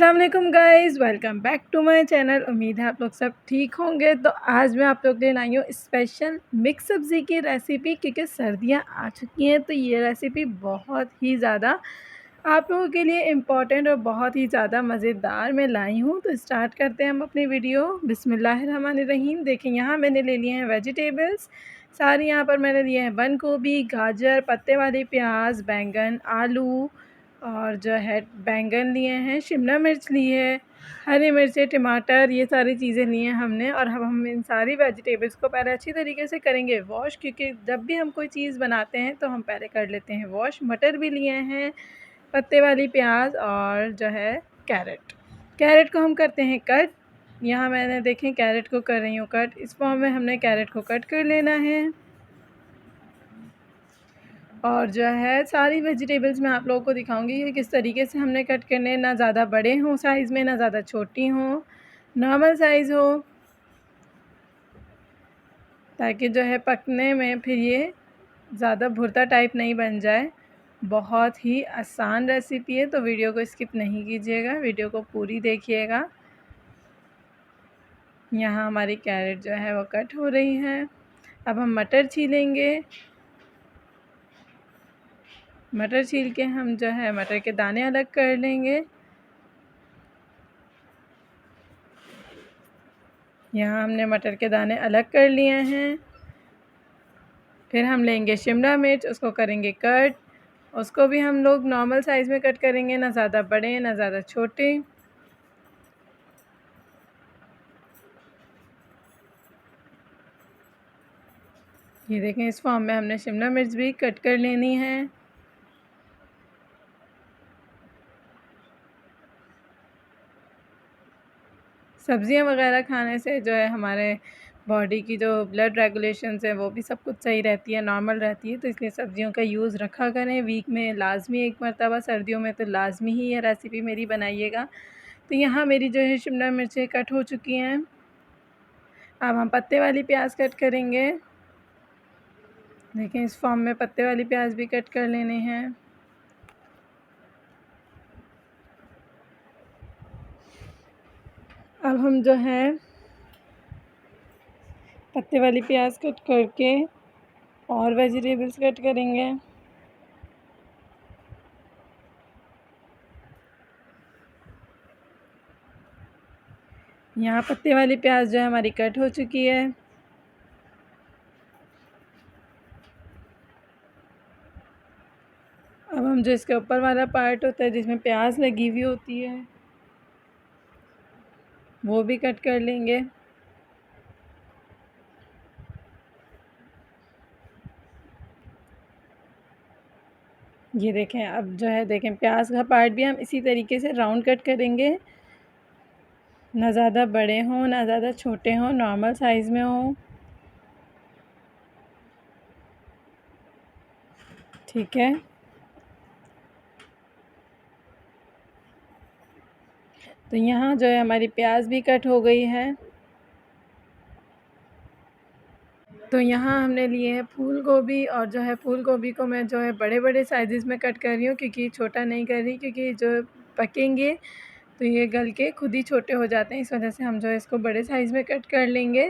अस्सलाम वालेकुम guys, welcome back to my channel. उम्मीद है आप लोग सब ठीक होंगे। तो आज मैं आप लोग के लिए लाई हूँ स्पेशल मिक्स सब्ज़ी की रेसिपी, क्योंकि सर्दियाँ आ चुकी हैं। तो ये रेसिपी बहुत ही ज़्यादा आप लोगों के लिए इम्पॉर्टेंट और बहुत ही ज़्यादा मज़ेदार मैं लाई हूँ। तो स्टार्ट करते हैं हम अपनी वीडियो। बिस्मिल्लाहिर्रहमानिर्रहीम। देखें, यहाँ मैंने ले लिए हैं वेजिटेबल्स सारी। यहाँ पर मैंने लिए हैं बंद गोभी, गाजर, पत्ते वाली प्याज, बैंगन, आलू और जो है बैंगन लिए हैं, शिमला मिर्च ली है, हरी मिर्चें, टमाटर, ये सारी चीज़ें ली हैं हमने। और अब हम इन सारी वेजिटेबल्स को पहले अच्छी तरीके से करेंगे वॉश, क्योंकि जब भी हम कोई चीज़ बनाते हैं तो हम पहले कर लेते हैं वॉश। मटर भी लिए हैं, पत्ते वाली प्याज और जो है कैरेट को हम करते हैं कट। यहाँ मैंने देखें कैरेट को कर रही हूँ कट। इस फॉर्म में हमने कैरेट को कट कर लेना है। और जो है सारी वेजिटेबल्स मैं आप लोगों को दिखाऊंगी कि किस तरीके से हमने कट करने, ना ज़्यादा बड़े हों साइज़ में, ना ज़्यादा छोटी हों, नॉर्मल साइज़ हो, ताकि जो है पकने में फिर ये ज़्यादा भुर्ता टाइप नहीं बन जाए। बहुत ही आसान रेसिपी है, तो वीडियो को स्किप नहीं कीजिएगा, वीडियो को पूरी देखिएगा। यहाँ हमारी कैरेट जो है वो कट हो रही है। अब हम मटर छीलेंगे। मटर छील के हम जो है मटर के दाने अलग कर लेंगे। यहाँ हमने मटर के दाने अलग कर लिए हैं। फिर हम लेंगे शिमला मिर्च, उसको करेंगे कट। उसको भी हम लोग नॉर्मल साइज़ में कट करेंगे, ना ज़्यादा बड़े ना ज़्यादा छोटे। ये देखें, इस फॉर्म में हमने शिमला मिर्च भी कट कर लेनी है। सब्ज़ियाँ वगैरह खाने से जो है हमारे बॉडी की जो ब्लड रेगुलेशंस है वो भी सब कुछ सही रहती है, नॉर्मल रहती है। तो इसलिए सब्ज़ियों का यूज़ रखा करें। वीक में लाजमी एक मरतबा, सर्दियों में तो लाजमी ही ये रेसिपी मेरी बनाइएगा। तो यहाँ मेरी जो है शिमला मिर्चें कट हो चुकी हैं। अब हम पत्ते वाली प्याज कट करेंगे। देखें, इस फॉर्म में पत्ते वाली प्याज भी कट कर लेने हैं। अब हम जो है पत्ते वाली प्याज कट करके और वेजिटेबल्स कट करेंगे। यहाँ पत्ते वाली प्याज जो है हमारी कट हो चुकी है। अब हम जो इसके ऊपर वाला पार्ट होता है जिसमें प्याज लगी हुई होती है वो भी कट कर लेंगे। ये देखें, अब जो है देखें प्याज का पार्ट भी हम इसी तरीके से राउंड कट करेंगे, ना ज़्यादा बड़े हों ना ज़्यादा छोटे हों, नॉर्मल साइज़ में हों। ठीक है, तो यहाँ जो है हमारी प्याज भी कट हो गई है। तो यहाँ हमने लिए हैं फूल गोभी, और जो है फूल गोभी को मैं जो है बड़े बड़े साइज़ में कट कर रही हूँ, क्योंकि छोटा नहीं कर रही, क्योंकि जो पकेंगे तो ये गल के खुद ही छोटे हो जाते हैं। इस वजह से हम जो है इसको बड़े साइज़ में कट कर लेंगे,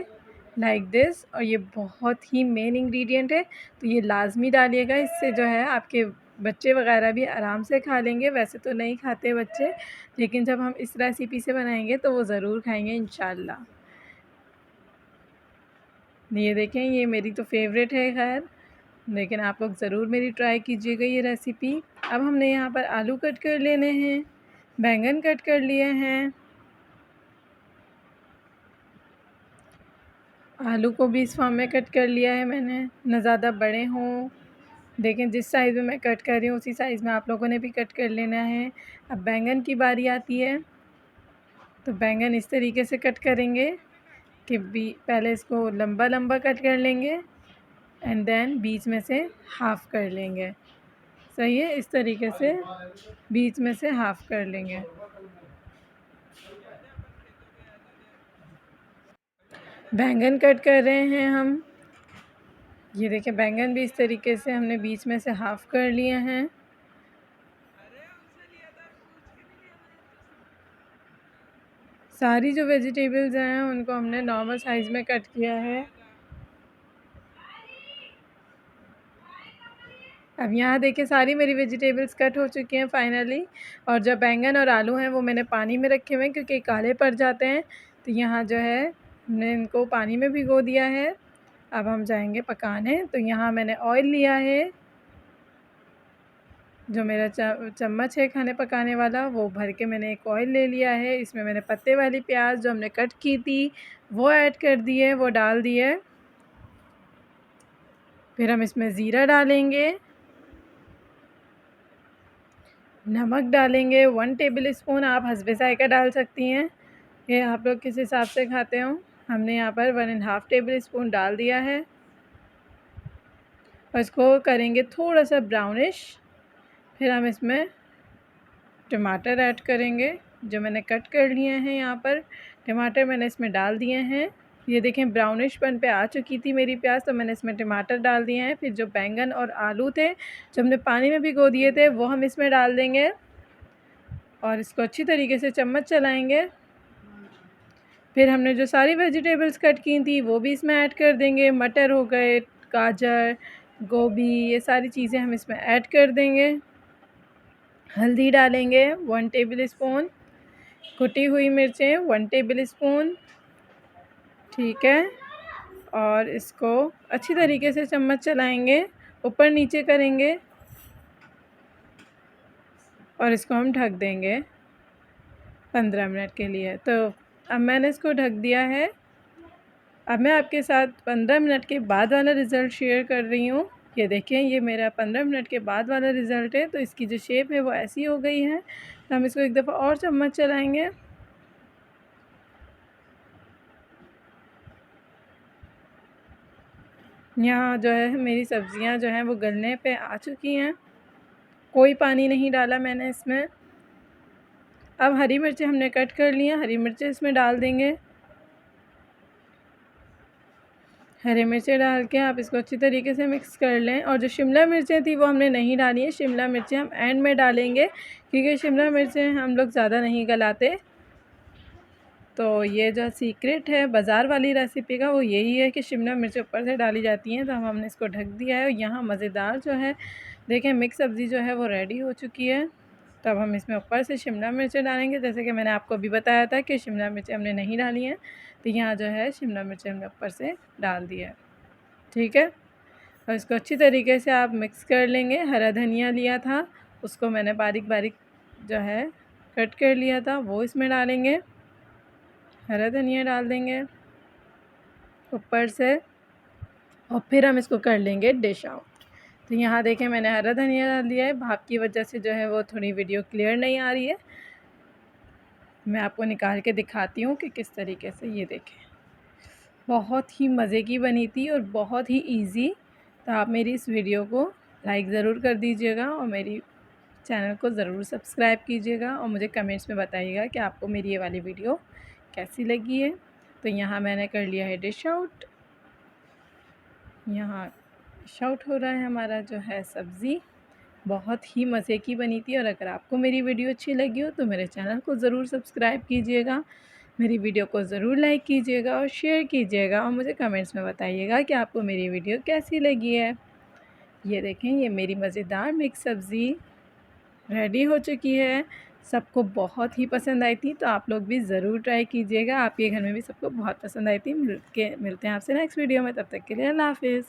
लाइक दिस। और ये बहुत ही मेन इंग्रेडिएंट है, तो ये लाजमी डालिएगा। इससे जो है आपके बच्चे वगैरह भी आराम से खा लेंगे। वैसे तो नहीं खाते बच्चे, लेकिन जब हम इस रेसिपी से बनाएंगे तो वो ज़रूर खाएंगे इंशाल्लाह। ये देखें, ये मेरी तो फेवरेट है खैर, लेकिन आप लोग ज़रूर मेरी ट्राई कीजिएगा ये रेसिपी। अब हमने यहाँ पर आलू कट कर लेने हैं, बैंगन कट कर लिए हैं। आलू को भी इस फॉर्म में कट कर लिया है मैंने, ना ज़्यादा बड़े हों। देखें, जिस साइज़ में मैं कट कर रही हूँ उसी साइज़ में आप लोगों ने भी कट कर लेना है। अब बैंगन की बारी आती है, तो बैंगन इस तरीके से कट करेंगे कि पहले इसको लंबा लंबा कट कर लेंगे एंड देन बीच में से हाफ़ कर लेंगे। सही है, इस तरीके से बीच में से हाफ़ कर लेंगे। बैंगन कट कर रहे हैं हम। ये देखिए, बैंगन भी इस तरीके से हमने बीच में से हाफ़ कर लिए हैं। सारी जो वेजिटेबल्स हैं उनको हमने नॉर्मल साइज़ में कट किया है। अब यहाँ देखिए सारी मेरी वेजिटेबल्स कट हो चुकी हैं फाइनली, और जो बैंगन और आलू हैं वो मैंने पानी में रखे हुए हैं क्योंकि काले पड़ जाते हैं। तो यहाँ जो है हमने इनको पानी में भिगो दिया है। अब हम जाएंगे पकाने। तो यहाँ मैंने ऑयल लिया है, जो मेरा चम्मच है खाने पकाने वाला, वो भर के मैंने एक ऑयल ले लिया है। इसमें मैंने पत्ते वाली प्याज जो हमने कट की थी वो ऐड कर दी है, वो डाल दी है। फिर हम इसमें ज़ीरा डालेंगे, नमक डालेंगे 1 टेबल स्पून, आप हस्बे ज़ायक़ा डाल सकती हैं, ये आप लोग किस हिसाब से खाते हो। हमने यहाँ पर 1.5 टेबल स्पून डाल दिया है और इसको करेंगे थोड़ा सा ब्राउनिश। फिर हम इसमें टमाटर ऐड करेंगे, जो मैंने कट कर लिए हैं। यहाँ पर टमाटर मैंने इसमें डाल दिए हैं। ये देखें ब्राउनिशपन पे आ चुकी थी मेरी प्याज, तो मैंने इसमें टमाटर डाल दिए हैं। फिर जो बैंगन और आलू थे जो हमने पानी में भिगो दिए थे वो हम इसमें डाल देंगे और इसको अच्छी तरीके से चम्मच चलाएंगे। फिर हमने जो सारी वेजिटेबल्स कट की थी वो भी इसमें ऐड कर देंगे। मटर हो गए, गाजर, गोभी, ये सारी चीज़ें हम इसमें ऐड कर देंगे। हल्दी डालेंगे 1 टेबल स्पून, कुटी हुई मिर्चें 1 टेबल स्पून, ठीक है। और इसको अच्छी तरीके से चम्मच चलाएंगे, ऊपर नीचे करेंगे और इसको हम ढक देंगे 15 मिनट के लिए। तो अब मैंने इसको ढक दिया है। अब मैं आपके साथ 15 मिनट के बाद वाला रिज़ल्ट शेयर कर रही हूँ। ये देखें, ये मेरा 15 मिनट के बाद वाला रिज़ल्ट है। तो इसकी जो शेप है वो ऐसी हो गई है। तो हम इसको एक दफ़ा और चम्मच चलाएंगे। यहाँ जो है मेरी सब्ज़ियाँ जो हैं वो गलने पे आ चुकी हैं, कोई पानी नहीं डाला मैंने इसमें। अब हरी मिर्चें हमने कट कर ली हैं, हरी मिर्चें इसमें डाल देंगे। हरी मिर्चें डाल के आप इसको अच्छी तरीके से मिक्स कर लें। और जो शिमला मिर्चें थी वो हमने नहीं डाली है, शिमला मिर्चें हम एंड में डालेंगे क्योंकि शिमला मिर्चें हम लोग ज़्यादा नहीं गलाते। तो ये जो सीक्रेट है बाज़ार वाली रेसिपी का वो यही है कि शिमला मिर्च ऊपर से डाली जाती हैं। तो हमने इसको ढक दिया है और यहाँ मज़ेदार जो है देखें मिक्स सब्ज़ी जो है वो रेडी हो चुकी है। तब हम इसमें ऊपर से शिमला मिर्चें डालेंगे, जैसे कि मैंने आपको अभी बताया था कि शिमला मिर्चें हमने नहीं डाली हैं। तो यहाँ जो है शिमला मिर्चें हमने ऊपर से डाल दिया है, ठीक है। और इसको अच्छी तरीके से आप मिक्स कर लेंगे। हरा धनिया लिया था, उसको मैंने बारीक बारीक जो है कट कर लिया था, वो इसमें डालेंगे। हरा धनिया डाल देंगे ऊपर से और फिर हम इसको कर लेंगे डिश आउट। तो यहाँ देखें मैंने हरा धनिया डाल दिया है। भाप की वजह से जो है वो थोड़ी वीडियो क्लियर नहीं आ रही है, मैं आपको निकाल के दिखाती हूँ कि किस तरीके से। ये देखें बहुत ही मज़े की बनी थी और बहुत ही इजी। तो आप मेरी इस वीडियो को लाइक ज़रूर कर दीजिएगा और मेरी चैनल को ज़रूर सब्सक्राइब कीजिएगा और मुझे कमेंट्स में बताइएगा कि आपको मेरी ये वाली वीडियो कैसी लगी है। तो यहाँ मैंने कर लिया है डिश आउट। यहाँ डिश आउट हो रहा है हमारा जो है सब्ज़ी, बहुत ही मज़े की बनी थी। और अगर आपको मेरी वीडियो अच्छी लगी हो तो मेरे चैनल को ज़रूर सब्सक्राइब कीजिएगा, मेरी वीडियो को ज़रूर लाइक कीजिएगा और शेयर कीजिएगा और मुझे कमेंट्स में बताइएगा कि आपको मेरी वीडियो कैसी लगी है। ये देखें, ये मेरी मज़ेदार मिक्स सब्ज़ी रेडी हो चुकी है। सबको बहुत ही पसंद आई थी, तो आप लोग भी ज़रूर ट्राई कीजिएगा। आपके घर में भी सबको बहुत पसंद आई थी। मिलते हैं आपसे नेक्स्ट वीडियो में, तब तक के लिए अल्लाह हाफ़िज़।